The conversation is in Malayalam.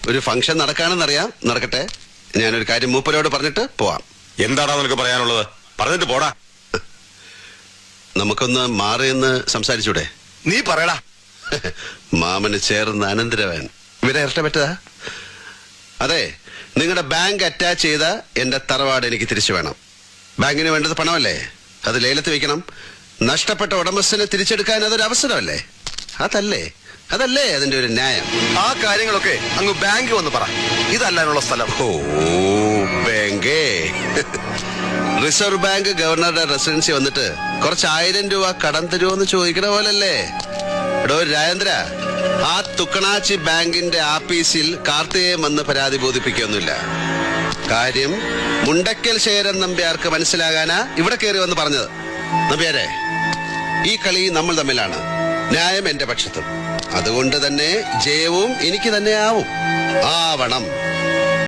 ഒരു ഫംഗ്ഷൻ നടക്കാണെന്നറിയാം. നടക്കട്ടെ. ഞാനൊരു കാര്യം മൂപ്പരോട് പറഞ്ഞിട്ട് പോവാം. എന്താടാ നിനക്ക് പറയാനുള്ളത്? പറഞ്ഞിട്ട് പോടാ. നമുക്കൊന്ന് മാറിയെന്ന് സംസാരിച്ചൂടെ? നീ പറയടാ. മാമന് ചേർന്ന് അനന്തരവൻ ഇവരെ ഇരട്ടപ്പെട്ടതാ. അതെ, നിങ്ങളുടെ ബാങ്ക് അറ്റാച്ച് ചെയ്ത എന്റെ തറവാട് എനിക്ക് തിരിച്ചു വേണം. ബാങ്കിന് വേണ്ടത് പണമല്ലേ? അത് ലേലത്ത് വെക്കണം. നഷ്ടപ്പെട്ട ഉടമസ്ഥനെ തിരിച്ചെടുക്കാൻ അതൊരു അവസരമല്ലേ? അതല്ലേ അതിന്റെ ഒരു ന്യായം. ആ കാര്യങ്ങളൊക്കെ അങ്ങ് ബാങ്ക് വന്ന് പറ. ഇതല്ലാനുള്ള സ്ഥലം. ഓ, ബാങ്കേ. റിസർവ് ബാങ്ക് ഗവർണറുടെ റെസിഡൻസി വന്നിട്ട് കുറച്ച് 1000 രൂപ കടം തരുമോന്ന് ചോദിക്കണ പോലല്ലേ? എടോ രാജേന്ദ്ര, ആ തുക്കണാച്ചി ബാങ്കിന്റെ ആഫീസിൽ കാർത്തികേയൻ വന്ന് പരാതി ബോധിപ്പിക്കൊന്നുമില്ല. കാര്യം മുണ്ടക്കൽ ശേരൻ നമ്പ്യാർക്ക് മനസ്സിലാകാനാ ഇവിടെ കയറി വന്ന് പറഞ്ഞത്. നമ്പ്യാരെ, ഈ കളി നമ്മൾ തമ്മിലാണ്. ന്യായം എന്റെ പക്ഷത്തും. അതുകൊണ്ട് തന്നെ ജയവും എനിക്ക് തന്നെ ആവണം.